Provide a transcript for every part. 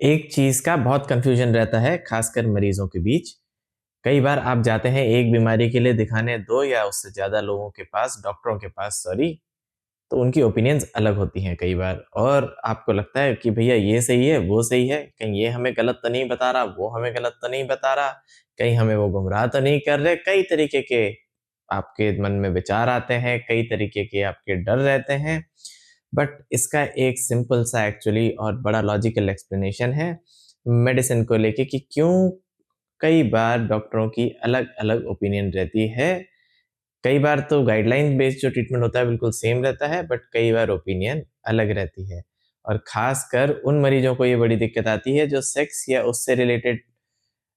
एक चीज़ का बहुत कन्फ्यूजन रहता है, खासकर मरीजों के बीच। कई बार आप जाते हैं एक बीमारी के लिए दिखाने 2 या उससे ज़्यादा लोगों के पास, डॉक्टरों के पास सॉरी, तो उनकी ओपिनियंस अलग होती हैं कई बार और आपको लगता है कि भैया ये सही है, वो सही है, कहीं ये हमें गलत तो नहीं बता रहा, वो हमें गलत तो नहीं बता रहा, कहीं हमें वो गुमराह तो नहीं कर रहे। कई तरीके के आपके मन में विचार आते हैं, कई तरीके के आपके डर रहते हैं। बट इसका एक सिंपल सा एक्चुअली और बड़ा लॉजिकल एक्सप्लेनेशन है मेडिसिन को लेके कि क्यों कई बार डॉक्टरों की अलग-अलग ओपिनियन रहती है। कई बार तो गाइडलाइन बेस्ड जो ट्रीटमेंट होता है बिल्कुल सेम रहता है, बट कई बार ओपिनियन अलग रहती है। और खासकर उन मरीजों को ये बड़ी दिक्कत आती है जो सेक्स या उससे रिलेटेड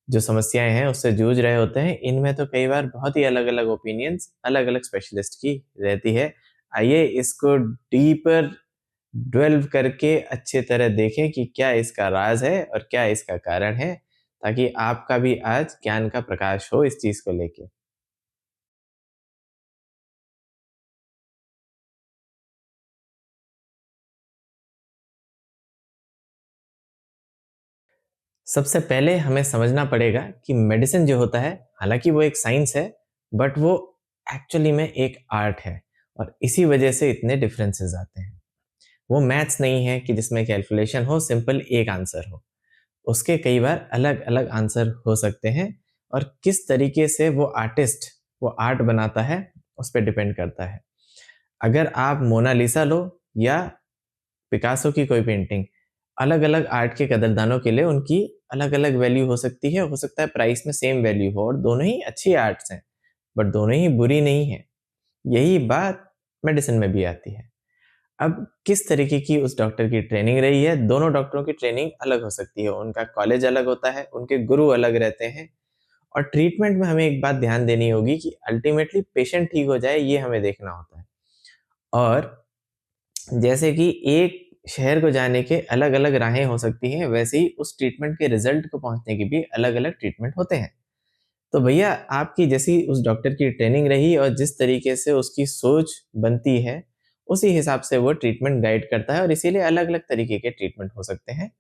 जो समस्याएँ हैं उससे जूझ रहे होते हैं। इनमें तो कई बार बहुत ही अलग-अलग ओपिनियंस अलग-अलग स्पेशलिस्ट की रहती है। आइए इसको डीपर डेल्व करके अच्छी तरह देखें कि क्या इसका राज है और क्या इसका कारण है, ताकि आपका भी आज ज्ञान का प्रकाश हो इस चीज़ को लेके। सबसे पहले हमें समझना पड़ेगा कि मेडिसिन जो होता है, हालाँकि वो एक साइंस है, बट वो एक्चुअली में एक आर्ट है और इसी वजह से इतने डिफरेंसेस आते हैं। वो मैथ्स नहीं है कि जिसमें कैलकुलेशन हो, सिंपल एक आंसर हो। उसके कई बार अलग-अलग आंसर हो सकते हैं और किस तरीके से वो आर्टिस्ट वो आर्ट बनाता है, उस पे डिपेंड करता है। अगर आप मोनालिसा लो या पिकासो की कोई पेंटिंग, अलग-अलग आर्ट के कदरदानों के लिए उनकी अलग-अलग वैल्यू हो सकती है, हो सकता है प्राइस में सेम वैल्यू हो और दोनों ही अच्छी आर्ट्स हैं, बट दोनों ही बुरी नहीं हैं। यही बात मेडिसिन में भी आती है। अब किस तरीके की उस डॉक्टर की ट्रेनिंग रही है, दोनों डॉक्टरों की ट्रेनिंग अलग हो सकती है, उनका कॉलेज अलग होता है, उनके गुरु अलग रहते हैं और ट्रीटमेंट में हमें एक बात ध्यान देनी होगी कि अल्टीमेटली पेशेंट ठीक हो जाए, ये हमें देखना होता है। और जैसे कि एक शहर को जाने के अलग-अलग राहें हो सकती हैं, वैसे ही उस ट्रीटमेंट के रिज़ल्ट को पहुँचने के भी अलग-अलग ट्रीटमेंट होते हैं। तो भैया आपकी जैसी उस डॉक्टर की ट्रेनिंग रही और जिस तरीके से उसकी सोच बनती है, उसी हिसाब से वो ट्रीटमेंट गाइड करता है और इसीलिए अलग-अलग तरीके के ट्रीटमेंट हो सकते हैं।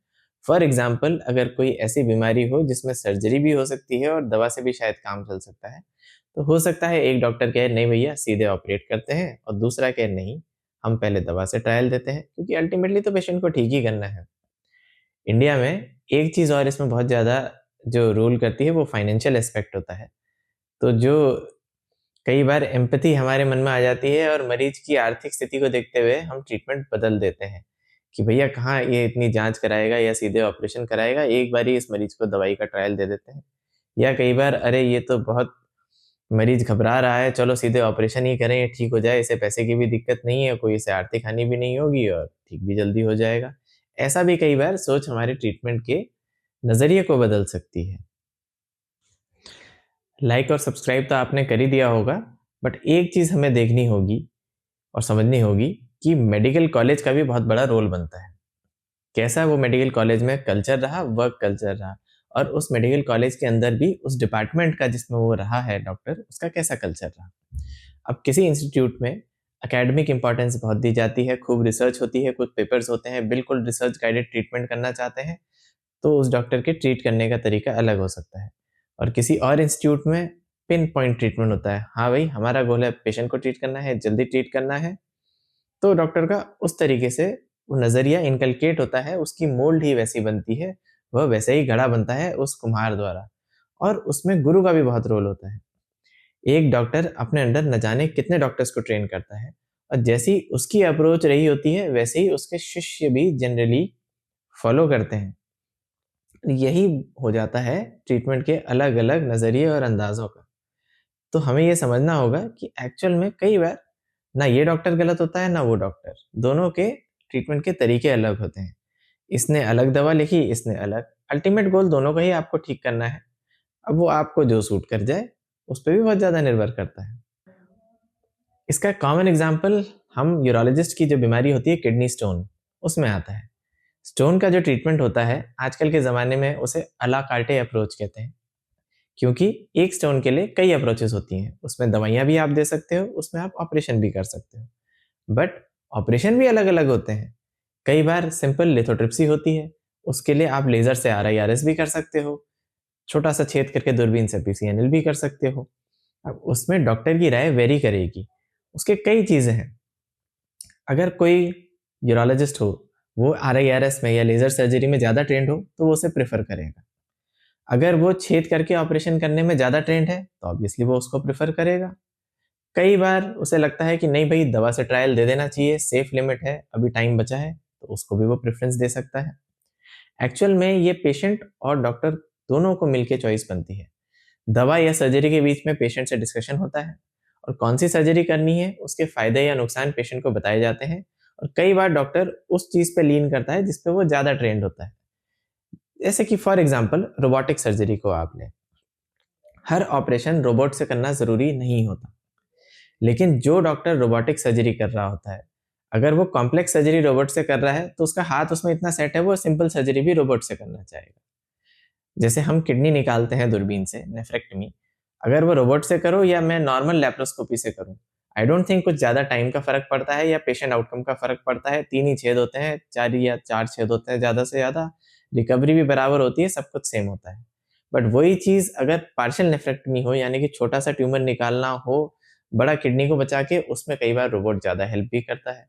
फॉर एग्ज़ाम्पल अगर कोई ऐसी बीमारी हो जिसमें सर्जरी भी हो सकती है और दवा से भी शायद काम चल सकता है, तो हो सकता है एक डॉक्टर कहे नहीं भैया सीधे ऑपरेट करते हैं और दूसरा कहे नहीं, हम पहले दवा से ट्रायल देते हैं क्योंकि अल्टीमेटली तो पेशेंट को ठीक ही करना है। इंडिया में एक चीज़ और इसमें बहुत ज़्यादा जो रूल करती है वो फाइनेंशियल एस्पेक्ट होता है। तो जो कई बार एम्पैथी हमारे मन में आ जाती है और मरीज की आर्थिक स्थिति को देखते हुए हम ट्रीटमेंट बदल देते हैं कि भैया कहाँ ये इतनी जांच कराएगा या सीधे ऑपरेशन कराएगा, एक बार ही इस मरीज को दवाई का ट्रायल दे देते हैं। या कई बार अरे ये तो बहुत मरीज घबरा रहा है, चलो सीधे ऑपरेशन ही करें, ये ठीक हो जाए, इसे पैसे की भी दिक्कत नहीं है, कोई इसे आर्थिक हानि भी नहीं होगी और ठीक भी जल्दी हो जाएगा। ऐसा भी कई बार सोच हमारे ट्रीटमेंट के नज़रिए को बदल सकती है। लाइक और सब्सक्राइब तो आपने कर ही दिया होगा, बट एक चीज़ हमें देखनी होगी और समझनी होगी कि मेडिकल कॉलेज का भी बहुत बड़ा रोल बनता है। कैसा वो मेडिकल कॉलेज में कल्चर रहा, वर्क कल्चर रहा और उस मेडिकल कॉलेज के अंदर भी उस डिपार्टमेंट का जिसमें वो रहा है डॉक्टर, उसका कैसा कल्चर रहा। अब किसी इंस्टीट्यूट में एकेडमिक इम्पोर्टेंस बहुत दी जाती है, खूब रिसर्च होती है, कुछ पेपर्स होते हैं, बिल्कुल रिसर्च गाइडेड ट्रीटमेंट करना चाहते हैं, तो उस डॉक्टर के ट्रीट करने का तरीका अलग हो सकता है। और किसी और इंस्टीट्यूट में पिन पॉइंट ट्रीटमेंट होता है। हाँ भाई, हमारा गोल है पेशेंट को ट्रीट करना है, जल्दी ट्रीट करना है, तो डॉक्टर का उस तरीके से वो नज़रिया इनकलकेट होता है, उसकी मोल्ड ही वैसी बनती है, वह वैसे ही घड़ा बनता है उस कुम्हार द्वारा और उसमें गुरु का भी बहुत रोल होता है। एक डॉक्टर अपने अंडर न जाने कितने डॉक्टर्स को ट्रेन करता है और जैसी उसकी अप्रोच रही होती है, वैसे ही उसके शिष्य भी जनरली फॉलो करते हैं। यही हो जाता है ट्रीटमेंट के अलग-अलग नज़रिए और अंदाज़ों का। तो हमें ये समझना होगा कि एक्चुअल में कई बार ना ये डॉक्टर गलत होता है, ना वो डॉक्टर। दोनों के ट्रीटमेंट के तरीके अलग होते हैं। इसने अलग दवा लिखी, इसने अलग। अल्टीमेट गोल दोनों का ही आपको ठीक करना है। अब वो आपको जो सूट कर जाए, उस पे भी बहुत ज़्यादा निर्भर करता है। इसका कॉमन एग्ज़ाम्पल हम यूरोलॉजिस्ट की जो बीमारी होती है किडनी स्टोन, उसमें आता है। स्टोन का जो ट्रीटमेंट होता है, आजकल के ज़माने में उसे अ ला कार्टे अप्रोच कहते हैं। क्योंकि एक स्टोन के लिए कई अप्रोचेस होती हैं। उसमें दवाइयाँ भी आप दे सकते हो, उसमें आप ऑपरेशन भी कर सकते हो। बट ऑपरेशन भी अलग-अलग होते हैं। कई बार सिंपल लिथोट्रिप्सी होती है, उसके लिए आप लेज़र से RIRS भी कर सकते हो, छोटा-सा छेद करके दूरबीन से PCNL भी कर सकते हो। अब उसमें डॉक्टर की राय वेरी करेगी। उसके कई चीज़ें हैं। अगर कोई यूरोलॉजिस्ट हो, वो RIRS में या लेज़र सर्जरी में ज़्यादा ट्रेंड हो, तो वो उसे प्रेफ़र करेगा। अगर वो छेद करके ऑपरेशन करने में ज़्यादा ट्रेंड है, तो ऑब्वियसली वो उसको प्रेफ़र करेगा। कई बार उसे लगता है कि नहीं भई दवा से ट्रायल दे देना चाहिए, सेफ लिमिट है, अभी टाइम बचा है, तो उसको भी वो प्रेफ़रेंस दे सकता है। एक्चुअल में ये पेशेंट और डॉक्टर दोनों को मिलके चॉइस बनती है। दवा या सर्जरी के बीच में पेशेंट से डिस्कशन होता है और कौन सी सर्जरी करनी है, उसके फ़ायदे या नुकसान पेशेंट को बताए जाते हैं और कई बार डॉक्टर उस चीज़ पे लीन करता है जिस पे वो ज़्यादा ट्रेंड होता है। जैसे कि फॉर एग्ज़ाम्पल रोबोटिक सर्जरी को आप लें। हर ऑपरेशन रोबोट से करना ज़रूरी नहीं होता। लेकिन जो डॉक्टर रोबोटिक सर्जरी कर रहा होता है, अगर वो कॉम्प्लेक्स सर्जरी रोबोट से कर रहा है, तो उसका हाथ उसमें इतना सेट है, वो सिंपल सर्जरी भी रोबोट से करना चाहेगा। जैसे हम किडनी निकालते हैं दूरबीन से, नेफ्रेक्टमी, अगर वो रोबोट से करो या मैं नॉर्मल लैप्रोस्कोपी से करूँ, आई डोंट थिंक कुछ ज़्यादा टाइम का फ़र्क पड़ता है या पेशेंट आउटकम का फ़र्क पड़ता है। 3 ही छेद होते हैं, 4 या 4 छेद होते हैं ज़्यादा से ज़्यादा, रिकवरी भी बराबर होती है, सब कुछ सेम होता है। बट वही चीज़ अगर पार्शियल नेफ्रेक्टमी हो यानी कि छोटा-सा ट्यूमर निकालना हो, बड़ा किडनी को बचा के, उसमें कई बार रोबोट ज़्यादा हेल्प भी करता है।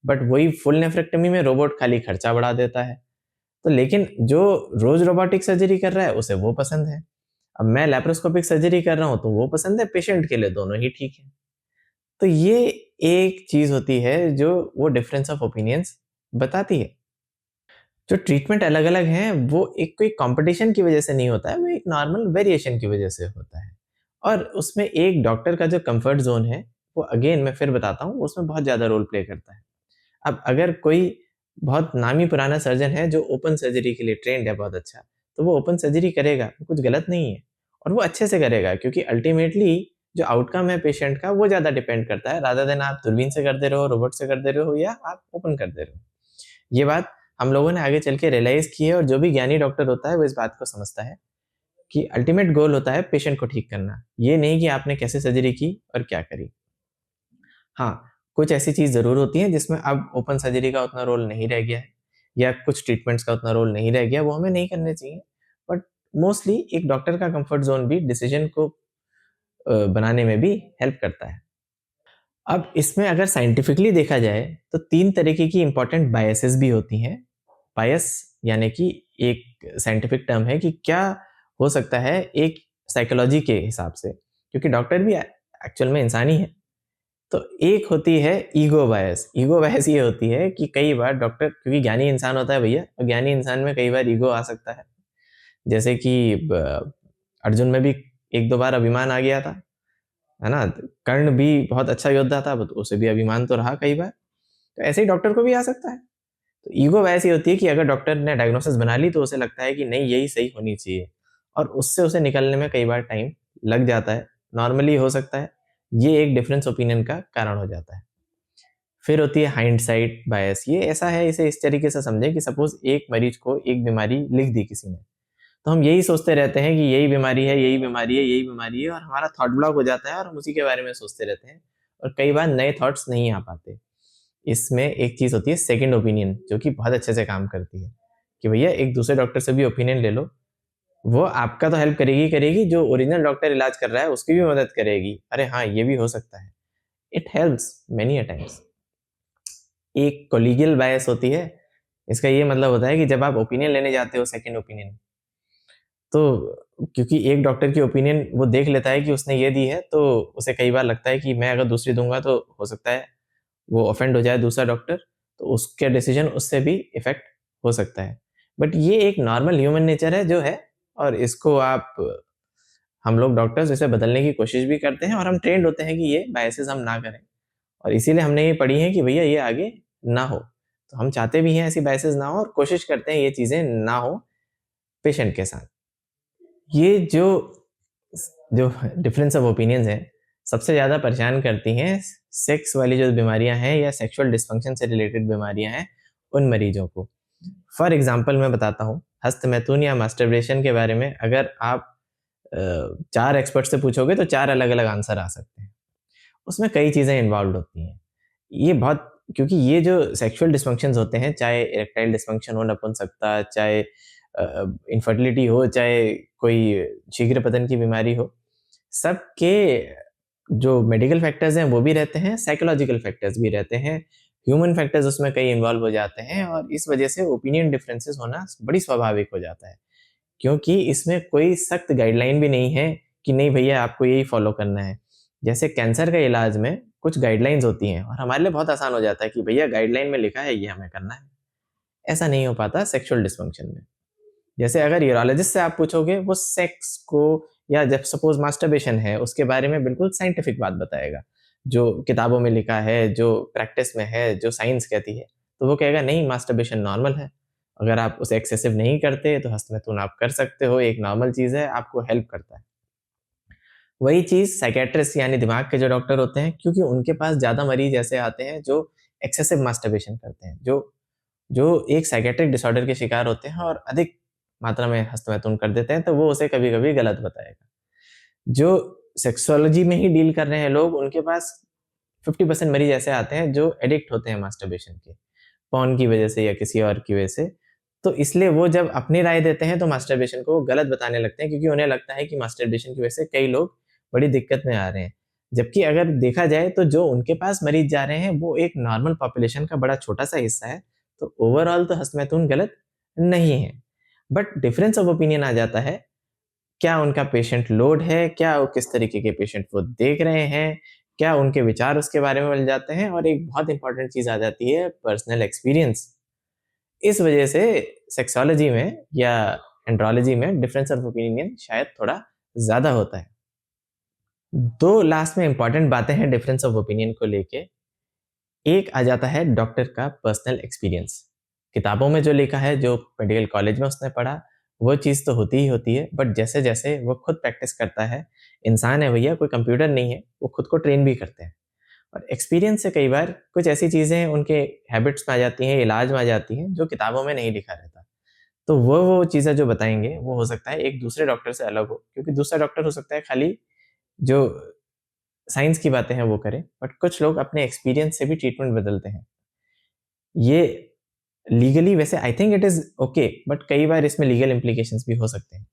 बट वही फुल नेफ्रेक्टमी में रोबोट खाली खर्चा बढ़ा देता है। तो लेकिन जो रोज़ रोबोटिक सर्जरी कर रहा है, उसे वो पसंद है। अब मैं लैप्रोस्कोपिक सर्जरी कर रहा हूँ, तो वो पसंद है, पेशेंट के लिए दोनों ही ठीक है। तो ये एक चीज़ होती है जो वो डिफरेंस ऑफ ओपिनियंस बताती है। जो ट्रीटमेंट अलग-अलग हैं, वो एक कोई कॉम्पिटिशन की वजह से नहीं होता है, वो एक नॉर्मल वेरिएशन की वजह से होता है। और उसमें एक डॉक्टर का जो कम्फर्ट ज़ोन है, वो अगेन मैं फिर बताता हूँ, उसमें बहुत ज़्यादा रोल प्ले करता है। अब अगर कोई बहुत नामी पुराना सर्जन है जो ओपन सर्जरी के लिए ट्रेंड है बहुत अच्छा, तो वो ओपन सर्जरी करेगा, कुछ गलत नहीं है और वो अच्छे से करेगा क्योंकि अल्टीमेटली जो आउटकम है पेशेंट का वो ज़्यादा डिपेंड करता है रादर देन आप दूरबीन से कर दे रहे हो, रोबोट से कर दे रहे हो या आप ओपन कर दे रहे हो। ये बात हम लोगों ने आगे चल के रियलाइज़ की है और जो भी ज्ञानी डॉक्टर होता है वो इस बात को समझता है कि अल्टीमेट गोल होता है पेशेंट को ठीक करना। ये नहीं कि आपने कैसे सर्जरी की और क्या करी। हाँ, कुछ ऐसी चीज़ ज़रूर होती है जिसमें अब ओपन सर्जरी का उतना रोल नहीं रह गया है या कुछ ट्रीटमेंट्स का उतना रोल नहीं रह गया, वो हमें नहीं करने चाहिए। बट मोस्टली एक डॉक्टर का कम्फर्ट ज़ोन भी डिसीज़न को बनाने में भी हेल्प करता है। अब इसमें अगर साइंटिफिकली देखा जाए तो 3 तरीके की इम्पोर्टेंट बायसेस भी होती हैं। बायस यानी कि एक साइंटिफिक टर्म है कि क्या हो सकता है एक साइकोलॉजी के हिसाब से, क्योंकि डॉक्टर भी एक्चुअल में इंसान ही है। तो एक होती है ईगो बायस। ईगो बायस ये होती है कि कई बार डॉक्टर क्योंकि ज्ञानी इंसान होता है भैया और ज्ञानी इंसान में कई बार ईगो आ सकता है। जैसे कि अर्जुन में भी 1-2 बार अभिमान आ गया था, है ना? कर्ण भी बहुत अच्छा योद्धा था, बट उसे भी अभिमान तो रहा कई बार। तो ऐसे ही डॉक्टर को भी आ सकता है। तो ईगो बायस ये होती है कि अगर डॉक्टर ने डायग्नोसिस बना ली तो उसे लगता है कि नहीं यही सही होनी चाहिए और उससे उसे निकलने में कई बार टाइम लग जाता है। नॉर्मली हो सकता है। ये एक डिफरेंस ओपिनियन का कारण हो जाता है। फिर होती है हाइंडसाइट बायस। ये ऐसा है, इसे इस तरीके से समझें कि सपोज़ एक मरीज़ को एक बीमारी लिख दी किसी ने, तो हम यही सोचते रहते हैं कि यही बीमारी है, यही बीमारी है, यही बीमारी है और हमारा थॉट ब्लॉक हो जाता है और हम उसी के बारे में सोचते रहते हैं और कई बार नए थॉट्स नहीं आ पाते। इसमें एक चीज़ होती है सेकंड ओपिनियन जो कि बहुत अच्छे से काम करती है, कि भैया एक दूसरे डॉक्टर से भी ओपिनियन ले लो। वो आपका तो हेल्प करेगी ही करेगी, जो ओरिजिनल डॉक्टर इलाज कर रहा है उसकी भी मदद करेगी। अरे हाँ, ये भी हो सकता है। It helps many a times. एक कोलिगियल बायस होती है। इसका ये मतलब होता है कि जब आप ओपिनियन लेने जाते हो सेकंड ओपिनियन, तो क्योंकि एक डॉक्टर की ओपिनियन वो देख लेता है कि उसने ये दी है, तो उसे कई बार लगता है कि मैं अगर दूसरी दूँगा तो हो सकता है वो ऑफेंड हो जाए दूसरा डॉक्टर, तो उसका डिसीजन उससे भी इफ़ेक्ट हो सकता है। बट ये एक नॉर्मल ह्यूमन नेचर है जो है और इसको आप हम लोग डॉक्टर्स इसे बदलने की कोशिश भी करते हैं और हम ट्रेन्ड होते हैं कि ये बायसेस हम ना करें और इसीलिए हमने ये पढ़ी है कि भैया ये आगे ना हो। तो हम चाहते भी हैं ऐसी बायसेस ना हो और कोशिश करते हैं ये चीज़ें ना हो पेशेंट के साथ। ये जो जो डिफरेंस ऑफ ओपिनियंस है, सबसे ज़्यादा परेशान करती हैं सेक्स वाली जो बीमारियाँ हैं या सेक्सुअल डिस्फंक्शन से रिलेटेड बीमारियाँ हैं, उन मरीजों को। फॉर एग्ज़ाम्पल मैं बताता हूँ, हस्तमैथुन या मास्टरबेशन के बारे में अगर आप 4 एक्सपर्ट से पूछोगे तो 4 अलग-अलग आंसर आ सकते हैं। उसमें कई चीज़ें इन्वॉल्व्ड होती हैं। ये बहुत क्योंकि ये जो सेक्सुअल डिस्फंक्शंस होते हैं, चाहे इरेक्टाइल डिस्फंक्शन हो, नपुंसकता, चाहे इनफर्टिलिटी हो, चाहे कोई शीघ्र पतन की बीमारी हो, सबके जो मेडिकल फैक्टर्स हैं वो भी रहते हैं, साइकोलॉजिकल फैक्टर्स भी रहते हैं, ह्यूमन फैक्टर्स उसमें कई इन्वॉल्व हो जाते हैं और इस वजह से ओपिनियन डिफरेंसेस होना बड़ी स्वाभाविक हो जाता है। क्योंकि इसमें कोई सख्त गाइडलाइन भी नहीं है कि नहीं भैया आपको यही फॉलो करना है। जैसे कैंसर के इलाज में कुछ गाइडलाइंस होती हैं और हमारे लिए बहुत आसान हो जाता है कि भैया गाइडलाइन में लिखा है ये हमें करना है। ऐसा नहीं हो पाता सेक्सुअल डिस्फंक्शन में। जैसे अगर यूरोलॉजिस्ट से आप पूछोगे वो सेक्स को या जब सपोज मास्टरबेशन है उसके बारे में बिल्कुल साइंटिफिक बात बताएगा। जो किताबों में लिखा है, जो प्रैक्टिस में है, जो साइंस कहती है, तो वो कहेगा नहीं मास्टरबेशन नॉर्मल है। अगर आप उसे एक्सेसिव नहीं करते तो हस्तमैथुन आप कर सकते हो, एक नॉर्मल चीज़ है, आपको हेल्प करता है। वही चीज़ साइकियाट्रिस्ट यानी दिमाग के जो डॉक्टर होते हैं, क्योंकि उनके पास ज़्यादा मरीज़ ऐसे आते हैं जो एक्सेसिव मास्टरबेशन करते हैं, जो जो एक साइकियाट्रिक डिसऑर्डर के शिकार होते हैं और अधिक मात्रा में हस्तमैथुन कर देते हैं, तो वो उसे कभी-कभी गलत बताएगा। जो सेक्सोलॉजी में ही डील कर रहे हैं लोग, उनके पास 50% मरीज़ ऐसे आते हैं जो एडिक्ट होते हैं मास्टरबेशन के, पॉर्न की वजह से या किसी और की वजह से। तो इसलिए वो जब अपनी राय देते हैं तो मास्टरबेशन को गलत बताने लगते हैं क्योंकि उन्हें लगता है कि मास्टरबेशन की वजह से कई लोग बड़ी दिक्कत में आ रहे हैं। जबकि अगर देखा जाए तो जो उनके पास मरीज़ जा रहे हैं वो एक नॉर्मल पॉपुलेशन का बड़ा छोटा-सा हिस्सा है, तो ओवरऑल तो हस्तमैथुन गलत नहीं है। बट डिफरेंस ऑफ ओपिनियन आ जाता है, क्या उनका पेशेंट लोड है, क्या वो किस तरीके के पेशेंट वो देख रहे हैं, क्या उनके विचार उसके बारे में मिल जाते हैं और एक बहुत इंपॉर्टेंट चीज़ आ जाती है पर्सनल एक्सपीरियंस। इस वजह से सेक्सोलॉजी में या एंड्रोलॉजी में डिफरेंस ऑफ ओपिनियन शायद थोड़ा ज़्यादा होता है। 2 लास्ट में इंपॉर्टेंट बातें हैं डिफरेंस ऑफ ओपिनियन को लेके। एक आ जाता है डॉक्टर का पर्सनल एक्सपीरियंस। किताबों में जो लिखा है, जो मेडिकल कॉलेज में उसने पढ़ा, वो चीज़ तो होती ही होती है, बट जैसे-जैसे वो खुद प्रैक्टिस करता है, इंसान है भैया, कोई कंप्यूटर नहीं है, वो खुद को ट्रेन भी करते हैं। और एक्सपीरियंस से कई बार कुछ ऐसी चीज़ें उनके हैबिट्स में आ जाती हैं, इलाज में आ जाती हैं, जो किताबों में नहीं लिखा रहता। तो वो चीज़ें जो बताएँगे, वो हो सकता है एक दूसरे डॉक्टर से अलग हो, क्योंकि दूसरा डॉक्टर हो सकता है खाली जो साइंस की बातें हैं वो करे, बट कुछ लोग अपने एक्सपीरियंस से भी ट्रीटमेंट बदलते हैं। ये लीगली वैसे I think it is okay, but कई बार इसमें लीगल इम्प्लीकेशंस भी हो सकते हैं।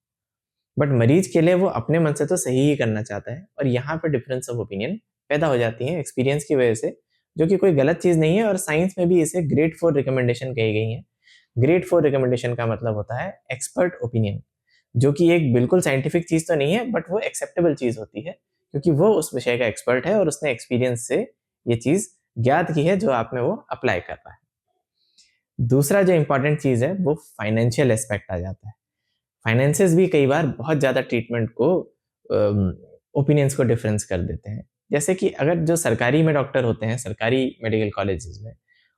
बट मरीज़ के लिए वो अपने मन से तो सही ही करना चाहता है और यहाँ पे डिफरेंस ऑफ ओपिनियन पैदा हो जाती है एक्सपीरियंस की वजह से, जो कि कोई गलत चीज़ नहीं है और साइंस में भी इसे ग्रेड 4 रिकमेंडेशन कही गई है। ग्रेड 4 रिकमेंडेशन का मतलब होता है एक्सपर्ट ओपिनियन, जो कि एक बिल्कुल साइंटिफिक चीज़ तो नहीं है, बट वो एक्सेप्टेबल चीज़ होती है, क्योंकि वो उस विषय का एक्सपर्ट है और उसने एक्सपीरियंस से ये चीज़ ज्ञात की है जो आप में वो अप्लाई कर रहा है। दूसरा जो इम्पोर्टेंट चीज़ है वो फाइनेंशियल एस्पेक्ट आ जाता है। फाइनेंसेस भी कई बार बहुत ज़्यादा ट्रीटमेंट को ओपिनियंस को डिफरेंस कर देते हैं। जैसे कि अगर जो सरकारी में डॉक्टर होते हैं, सरकारी मेडिकल कॉलेजेस में,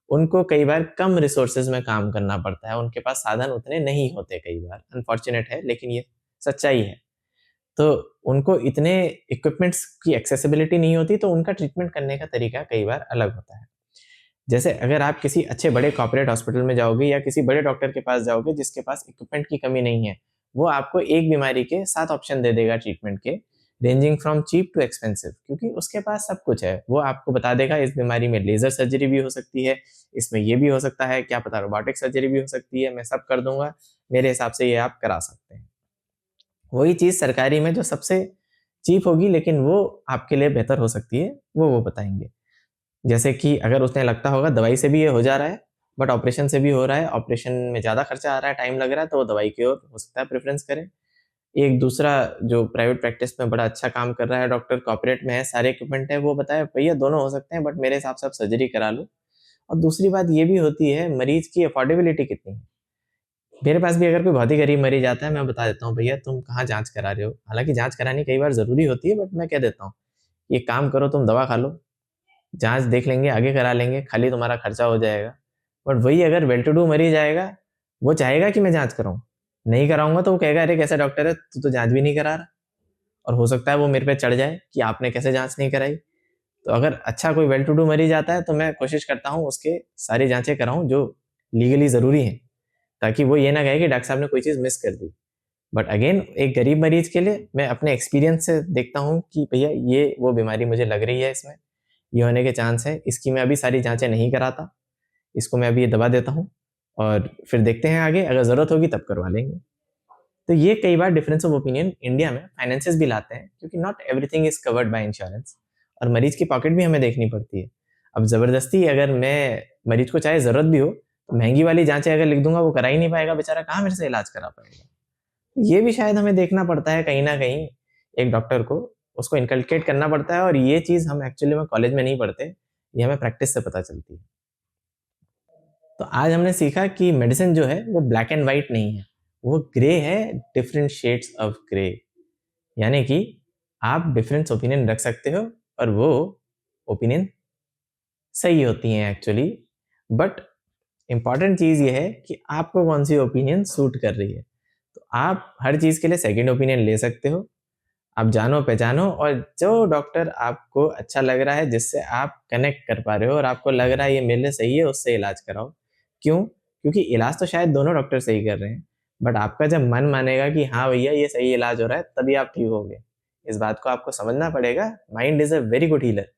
उनको कई बार कम रिसोर्सेज़ में काम करना पड़ता है, उनके पास साधन उतने नहीं होते कई बार, अनफॉर्च्यूनेट है लेकिन ये सच्चाई है। तो उनको इतने इक्विपमेंट्स की एक्सेसिबिलिटी नहीं होती, तो उनका ट्रीटमेंट करने का तरीका कई बार अलग होता है। जैसे अगर आप किसी अच्छे बड़े कॉर्पोरेट हॉस्पिटल में जाओगे या किसी बड़े डॉक्टर के पास जाओगे जिसके पास इक्विपमेंट की कमी नहीं है, वो आपको एक बीमारी के 7 ऑप्शन दे देगा ट्रीटमेंट के, ranging from cheap to expensive, क्योंकि उसके पास सब कुछ है। वो आपको बता देगा इस बीमारी में लेज़र सर्जरी भी हो सकती है, इसमें ये भी हो सकता है, क्या पता रोबोटिक सर्जरी भी हो सकती है, मैं सब कर दूँगा, मेरे हिसाब से ये आप करा सकते हैं। वही चीज़ सरकारी में जो सबसे चीप होगी लेकिन वो आपके लिए बेहतर हो सकती है, वो बताएँगे। जैसे कि अगर उसने लगता होगा दवाई से भी ये हो जा रहा है, बट ऑपरेशन से भी हो रहा है, ऑपरेशन में ज़्यादा खर्चा आ रहा है, टाइम लग रहा है, तो वो दवाई की ओर हो सकता है प्रेफ़रेंस करे। एक दूसरा जो प्राइवेट प्रैक्टिस में बड़ा अच्छा काम कर रहा है डॉक्टर, कॉर्पोरेट में है, सारे इक्विपमेंट है, वो बताए भैया दोनों हो सकते हैं बट मेरे हिसाब से आप सर्जरी करा लो। और दूसरी बात ये भी होती है मरीज़ की अफोर्डेबिलिटी कितनी है। मेरे पास भी अगर कोई बहुत ही गरीब मरीज़ आता है, मैं बता देता हूँ भैया तुम कहाँ जाँच करा रहे हो? हालाँकि जाँच करानी कई बार ज़रूरी होती है, बट मैं कह देता हूँ, एक काम करो तुम दवा खा लो, जाँच देख लेंगे, आगे करा लेंगे, खाली तुम्हारा खर्चा हो जाएगा। बट वही अगर वेल टू डू मरीज़ आएगा, वो चाहेगा कि मैं जाँच कराऊँ। नहीं कराऊँगा तो वो कहेगा अरे कैसा डॉक्टर है, तू तो जाँच भी नहीं करा रहा। और हो सकता है वो मेरे पे चढ़ जाए कि आपने कैसे जाँच नहीं कराई। तो अगर अच्छा कोई वेल टू डू मरीज़ आता है तो मैं कोशिश करता हूँ उसके सारी जाँचें कराऊँ जो लीगली ज़रूरी हैं, ताकि वो ये ना कहे कि डॉक्टर साहब ने कोई चीज़ मिस कर दी। बट अगेन एक गरीब मरीज़ के लिए मैं अपने एक्सपीरियंस से देखता हूँ कि भैया ये वो बीमारी मुझे लग रही है इसमें, ये होने के चांस है, इसकी मैं अभी सारी जाँचें नहीं कराता, इसको मैं अभी ये दवा देता हूँ और फिर देखते हैं आगे, अगर ज़रूरत होगी तब करवा लेंगे। तो ये कई बार डिफरेंस ऑफ ओपिनियन इंडिया में फाइनेंसेस भी लाते हैं, क्योंकि not everything is covered by insurance और मरीज की पॉकेट भी हमें देखनी पड़ती है। अब ज़बरदस्ती अगर मैं मरीज को चाहे ज़रूरत भी हो, तो महंगी वाली जाँचें अगर लिख दूँगा, वो करा ही नहीं पाएगा बेचारा, कहाँ मेरे से इलाज करा पाएगा। ये भी शायद हमें देखना पड़ता है कहीं न कहीं, एक डॉक्टर को, उसको इनकल्केट करना पड़ता है और ये चीज़ हम एक्चुअली में कॉलेज में नहीं पढ़ते, ये हमें प्रैक्टिस से पता चलती है। तो आज हमने सीखा कि मेडिसिन जो है वो ब्लैक एंड व्हाइट नहीं है, वो ग्रे है, डिफरेंट शेड्स ऑफ ग्रे। यानी कि आप डिफरेंट ओपिनियन रख सकते हो और वो ओपिनियन सही होती हैं एक्चुअली, बट इम्पॉर्टेंट चीज़ ये है कि आपको कौन सी ओपिनियन सूट कर रही है। तो आप हर चीज़ के लिए सेकंड ओपिनियन ले सकते हो। आप जानो-पहचानो और जो डॉक्टर आपको अच्छा लग रहा है, जिससे आप कनेक्ट कर पा रहे हो और आपको लग रहा है ये मेरे लिए सही है, उससे इलाज कराओ। क्यों? क्योंकि इलाज तो शायद दोनों डॉक्टर सही कर रहे हैं, बट आपका जब मन मानेगा कि हाँ भैया ये सही इलाज हो रहा है, तभी आप ठीक होगे। इस बात को आपको समझना पड़ेगा, mind is a very good healer.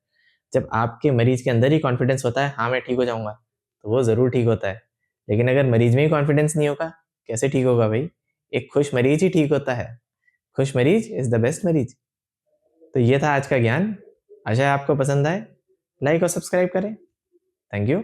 जब आपके मरीज़ के अंदर ही कॉन्फिडेंस होता है, हाँ मैं ठीक हो जाऊँगा, तो वो ज़रूर ठीक होता है। लेकिन अगर मरीज़ में ही कॉन्फिडेंस नहीं होगा, कैसे ठीक होगा भई? एक खुश मरीज़ ही ठीक होता है। खुश मरीज़ इज़ द बेस्ट मरीज़। तो ये था आज का ज्ञान। आशा है आपको पसंद आए। लाइक और सब्सक्राइब करें। Thank you.